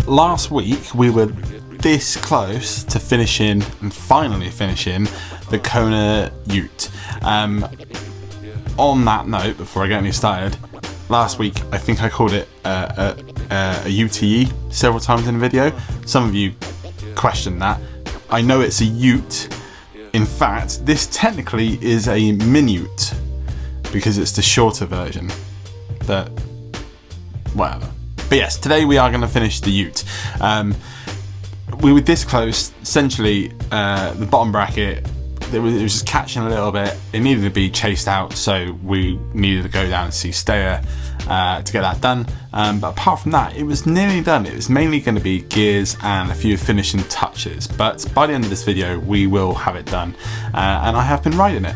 Last week we were this close to finishing and finally finishing the KONA Ute. On that note, before I get any started, last week I think I called it a UTE several times in the video. Some of you questioned that. I know it's a Ute. In fact, this technically is a minute because it's the shorter version. But whatever. But yes, today we are going to finish the Ute. We were this close. Essentially, the bottom bracket, it was just catching a little bit. It needed to be chased out, so we needed to go down and see Stayer to get that done. But apart from that, it was nearly done. It was mainly going to be gears and a few finishing touches. But by the end of this video, we will have it done. And I have been riding it.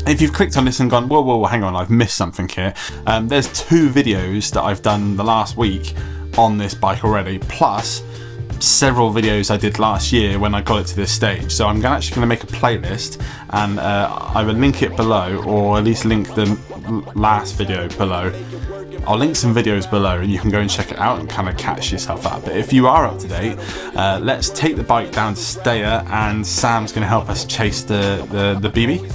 If you've clicked on this and gone, whoa, hang on, I've missed something here. There's 2 videos that I've done the last week on this bike already, plus several videos I did last year when I got it to this stage. So I'm actually going to make a playlist and either link it below or at least link the last video below. I'll link some videos below and you can go and check it out and kind of catch yourself up. But if you are up to date, let's take the bike down to Stayer and Sam's going to help us chase the BB.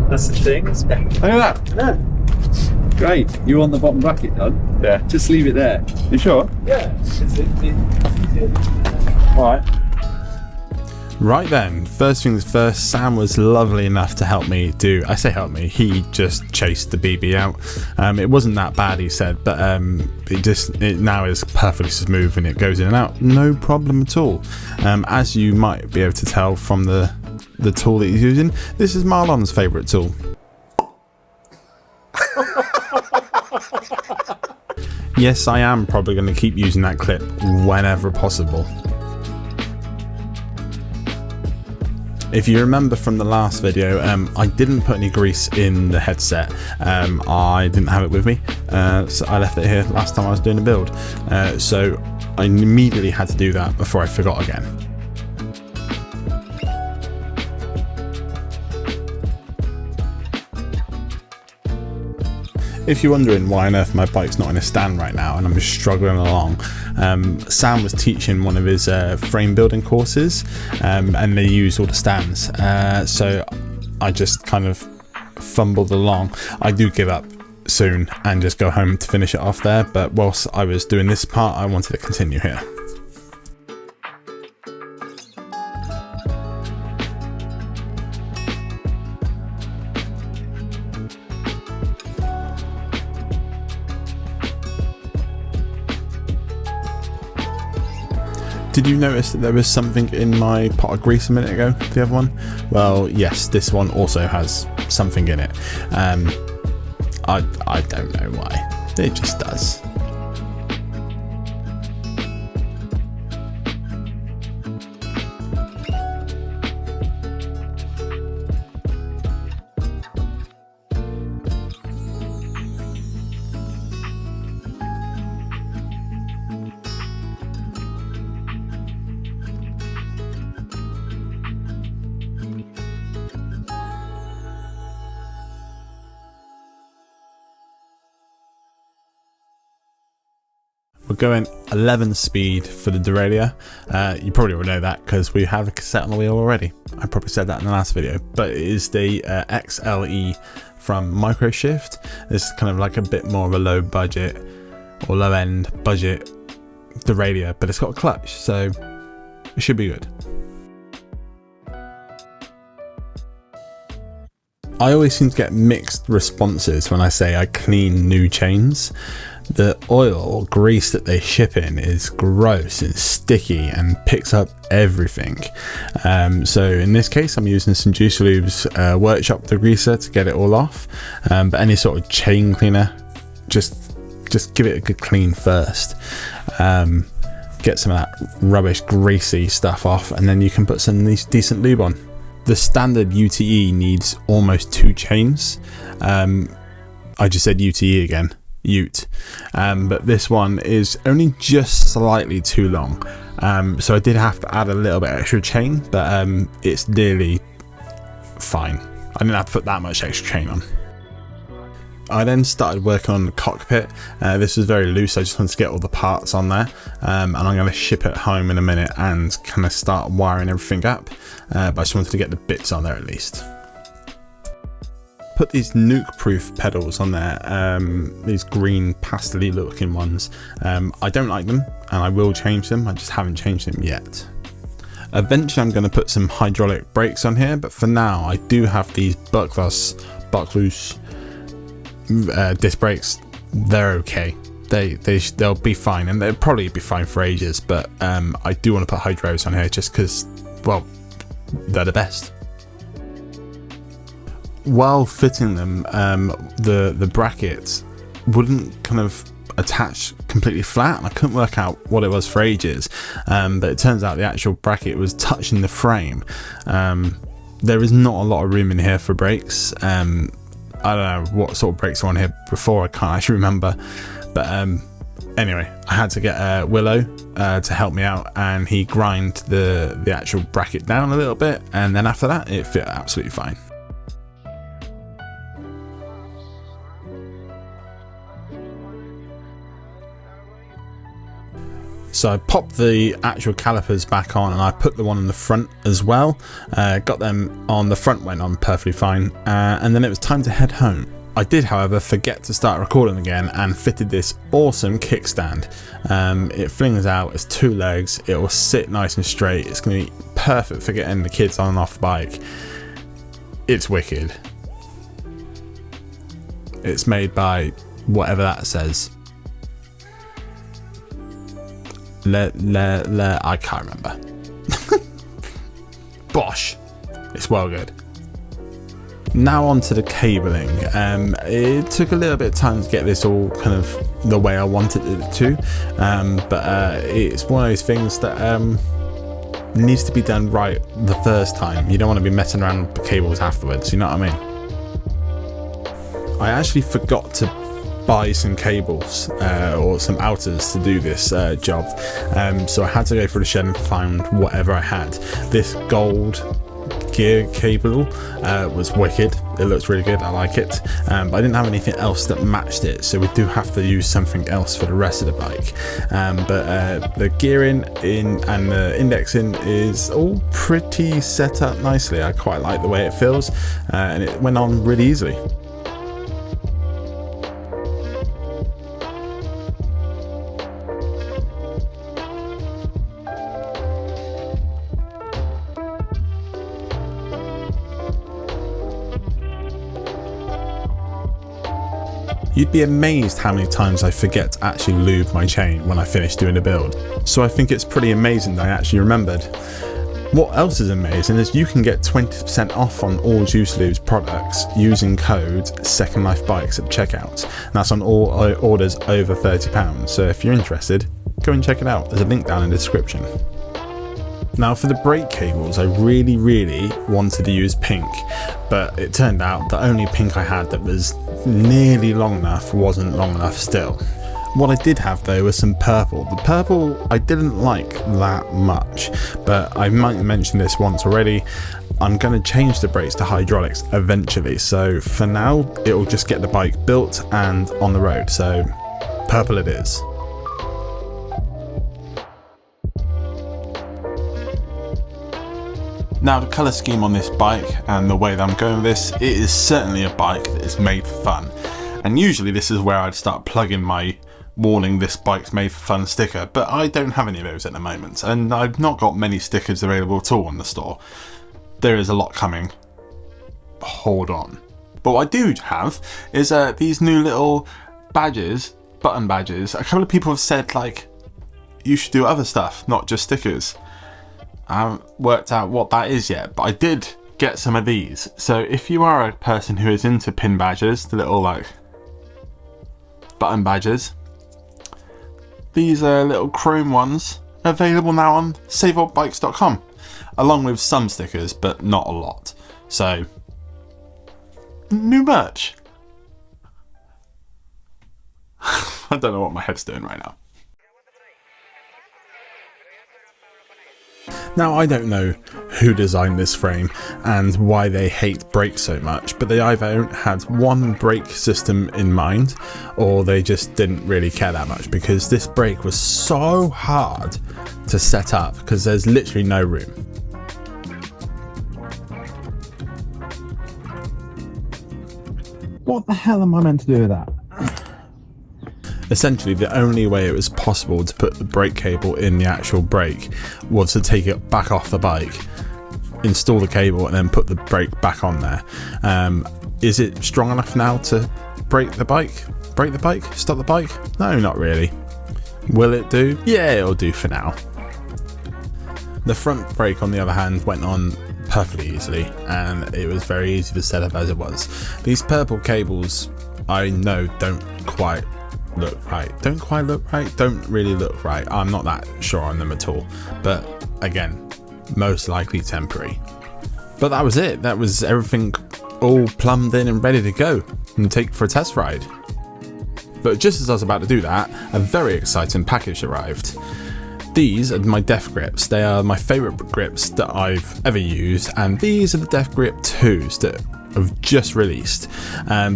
That's the thing. Look at that. Yeah. Great. You want the bottom bracket done? Yeah. Just leave it there. You sure? Yeah. Alright. Right then, first things first, Sam was lovely enough to help me do, I say help me, he just chased the BB out. It wasn't that bad, he said, but it now is perfectly smooth and it goes in and out, no problem at all. As you might be able to tell from the tool that he's using, this is Marlon's favourite tool. Yes, I am probably going to keep using that clip whenever possible. If you remember from the last video, I didn't put any grease in the headset. I didn't have it with me, so I left it here last time I was doing a build. So I immediately had to do that before I forgot again. If you're wondering why on earth my bike's not in a stand right now and I'm just struggling along, Sam was teaching one of his frame building courses and they use all the stands. So I just kind of fumbled along. I do give up soon and just go home to finish it off there, but whilst I was doing this part, I wanted to continue here. Did you notice that there was something in my pot of grease a minute ago, the other one? Well, yes, this one also has something in it. I don't know why. It just does. We're going 11 speed for the derailleur. You probably will know that because we have a cassette on the wheel already. I probably said that in the last video, but it is the XLE from Microshift. This is kind of like a bit more of a low budget or low end budget derailleur, but it's got a clutch, so it should be good. I always seem to get mixed responses when I say I clean new chains. The oil or grease that they ship in is gross and sticky and picks up everything. So in this case, I'm using some Juice Lube's workshop degreaser to get it all off. But any sort of chain cleaner, just give it a good clean first. Get some of that rubbish greasy stuff off, and then you can put some decent lube on. The standard UTE needs almost 2 chains. I just said UTE again. Ute, but this one is only just slightly too long, so I did have to add a little bit extra chain, but it's nearly fine. I didn't have to put that much extra chain on. I then started working on the cockpit. This was very loose, I just wanted to get all the parts on there, and I'm going to ship it home in a minute and kind of start wiring everything up, but I just wanted to get the bits on there at least. Put these nuke-proof pedals on there, these green pastel-y looking ones. I don't like them, and I will change them. I just haven't changed them yet. Eventually I'm going to put some hydraulic brakes on here, but for now I do have these Buckless disc brakes. They're okay. They'll be fine, and they'll probably be fine for ages, but I do want to put hydros on here just because, well, they're the best. While fitting them, the brackets wouldn't kind of attach completely flat, and I couldn't work out what it was for ages, but it turns out the actual bracket was touching the frame. There is not a lot of room in here for brakes. I don't know what sort of brakes are on here before, I can't actually remember, but anyway, I had to get Willow to help me out, and he grinded the actual bracket down a little bit, and then after that it fit absolutely fine. So I popped the actual calipers back on, and I put the one on the front as well. Got them on the front, went on perfectly fine, and then it was time to head home. I did, however, forget to start recording again and fitted this awesome kickstand. It flings out, it's 2 legs, it will sit nice and straight, it's going to be perfect for getting the kids on and off the bike. It's wicked. It's made by whatever that says. I can't remember. Bosh. It's well good. Now on to the cabling. It took a little bit of time to get this all kind of the way I wanted it to, but it's one of those things that needs to be done right the first time. You don't want to be messing around with the cables afterwards, you know what I mean? I actually forgot to buy some cables or some outers to do this job, so I had to go through the shed and find whatever I had. This gold gear cable was wicked. It looks really good, I like it, but I didn't have anything else that matched it, so we do have to use something else for the rest of the bike. But the gearing and the indexing is all pretty set up nicely. I quite like the way it feels, and it went on really easily. You'd be amazed how many times I forget to actually lube my chain when I finish doing a build. So I think it's pretty amazing that I actually remembered. What else is amazing is you can get 20% off on all Juice Lube's products using code Second Life Bikes at checkout. And that's on all orders over £30. So if you're interested, go and check it out. There's a link down in the description. Now for the brake cables, I really wanted to use pink, but it turned out the only pink I had that was nearly long enough wasn't long enough still. What I did have though was some purple. The purple I didn't like that much, but I might mention this once already. I'm going to change the brakes to hydraulics eventually, so for now it will just get the bike built and on the road, so purple it is. Now the colour scheme on this bike and the way that I'm going with this, it is certainly a bike that is made for fun. And usually this is where I'd start plugging my warning this bike's made for fun sticker, but I don't have any of those at the moment, and I've not got many stickers available at all in the store. There is a lot coming. Hold on. But what I do have is these new little badges, button badges. A couple of people have said like, you should do other stuff, not just stickers. I haven't worked out what that is yet, but I did get some of these. So if you are a person who is into pin badges, the little like button badges, these are little chrome ones available now on spray.bike.com, along with some stickers, but not a lot. So new merch. I don't know what my head's doing right now. Now, I don't know who designed this frame and why they hate brakes so much, but they either had one brake system in mind, or they just didn't really care that much, because this brake was so hard to set up because there's literally no room. What the hell am I meant to do with that? Essentially, the only way it was possible to put the brake cable in the actual brake was to take it back off the bike, install the cable, and then put the brake back on there. Is it strong enough now to brake the bike? Brake the bike? Stop the bike? No, not really. Will it do? Yeah, it'll do for now. The front brake, on the other hand, went on perfectly easily, and it was very easy to set up as it was. These purple cables, I know, don't quite look right. Don't really look right. I'm not that sure on them at all. But again, most likely temporary. But that was it. That was everything all plumbed in and ready to go and take for a test ride. But just as I was about to do that, a very exciting package arrived. These are my Def grips. They are my favourite grips that I've ever used, and these are the Def Grip 2s that have just released.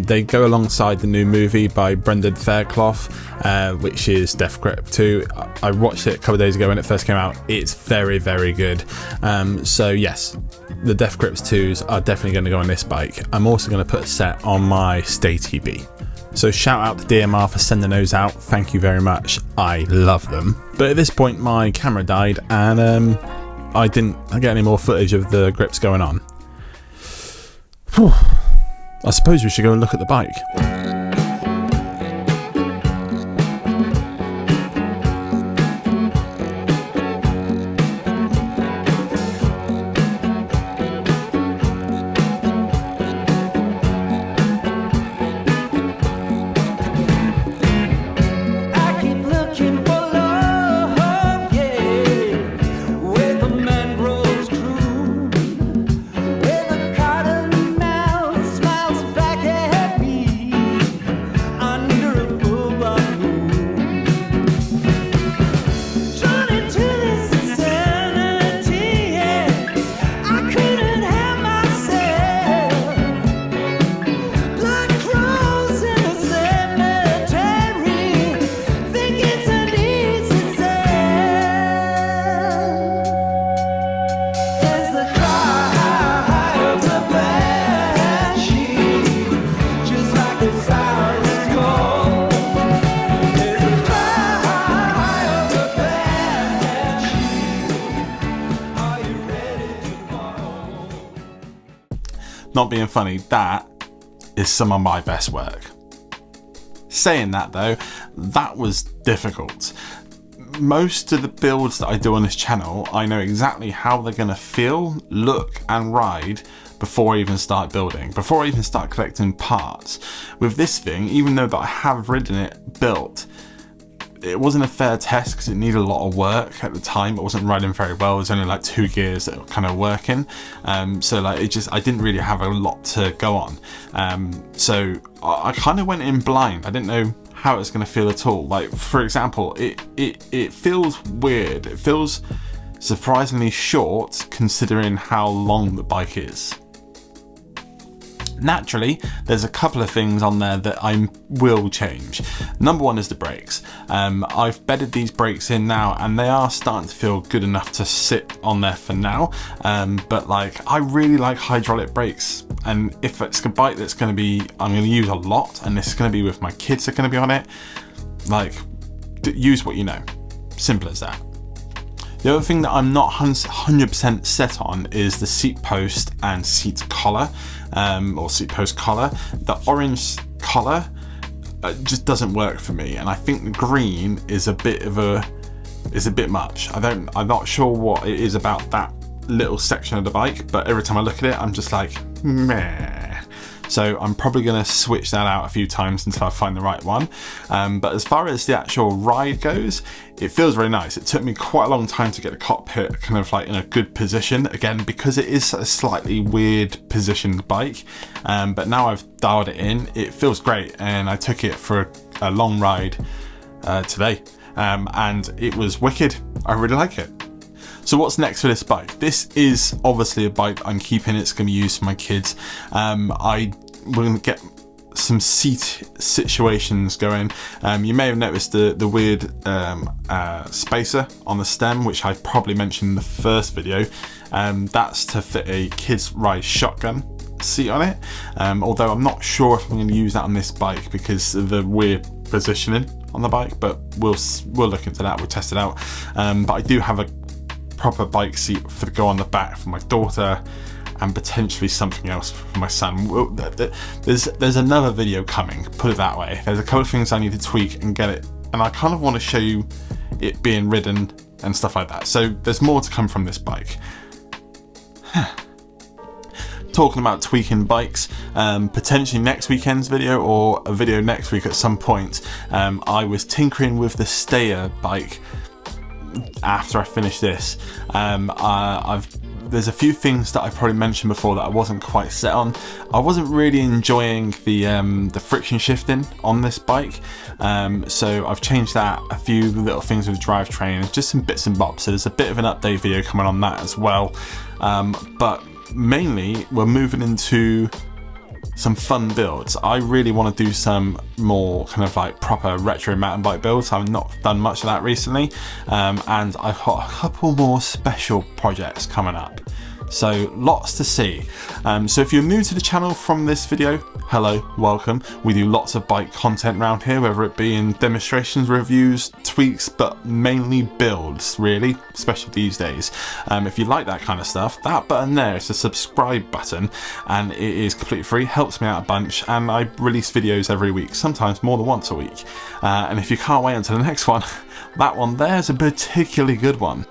They go alongside the new movie by Brendan Fairclough, which is Def Grip 2. I watched it a couple of days ago when it first came out. It's very, very good. So yes, the Def Grips 2s are definitely going to go on this bike. I'm also going to put a set on my Stay TB. So shout out to DMR for sending those out. Thank you very much. I love them. But at this point my camera died, and I didn't get any more footage of the grips going on. Whew. I suppose we should go and look at the bike. Not being funny, that is some of my best work. Saying that though, that was difficult. Most of the builds that I do on this channel, I know exactly how they're going to feel, look and ride before I even start building, before I even start collecting parts. With this thing, even though that I have ridden it built, it wasn't a fair test because it needed a lot of work at the time. It wasn't riding very well. There's only like 2 gears that were kind of working. So like I didn't really have a lot to go on. So I kind of went in blind. I didn't know how it's going to feel at all. Like for example, it feels weird. It feels surprisingly short considering how long the bike is. Naturally, there's a couple of things on there that I will change. Number one is the brakes. I've bedded these brakes in now and they are starting to feel good enough to sit on there for now. But like, I really like hydraulic brakes, and if it's a bike that's I'm going to use a lot, and this is going to be with my kids are going to be on it, like use what you know. Simple as that. The other thing that I'm not 100% set on is the seat post and seat collar, or seat post collar. The orange collar just doesn't work for me, and I think the green is a bit much. I'm not sure what it is about that little section of the bike, but every time I look at it, I'm just like, meh. So I'm probably going to switch that out a few times until I find the right one. But as far as the actual ride goes, it feels really nice. It took me quite a long time to get the cockpit kind of like in a good position, again, because it is a slightly weird positioned bike. But now I've dialed it in, it feels great. And I took it for a long ride today. And it was wicked. I really like it. So what's next for this bike? This is obviously a bike I'm keeping. It's going to be used for my kids. We're going to get some seat situations going. You may have noticed the weird spacer on the stem, which I probably mentioned in the first video. That's to fit a kids ride shotgun seat on it. Although I'm not sure if I'm going to use that on this bike because of the weird positioning on the bike, but we'll look into that. We'll test it out. But I do have a proper bike seat for to go on the back for my daughter, and potentially something else for my son. There's another video coming, put it that way. There's a couple of things I need to tweak and get it, and I kind of want to show you it being ridden and stuff like that. So there's more to come from this bike. Talking about tweaking bikes, potentially next weekend's video or a video next week at some point. I was tinkering with the Stayer bike after I finished this. There's a few things that I probably mentioned before that I wasn't quite set on. I wasn't really enjoying the friction shifting on this bike, so I've changed that. A few little things with Drivetrain, just some bits and bobs. So there's a bit of an update video coming on that as well. But mainly we're moving into some fun builds. I really want to do some more kind of like proper retro mountain bike builds. I've not done much of that recently, and I've got a couple more special projects coming up. So lots to see. So if you're new to the channel from this video, hello, welcome. We do lots of bike content around here, whether it be in demonstrations, reviews, tweaks, but mainly builds, really, especially these days. If you like that kind of stuff, that button there is the subscribe button, and it is completely free, helps me out a bunch, and I release videos every week, sometimes more than once a week. And if you can't wait until the next one, that one there's a particularly good one.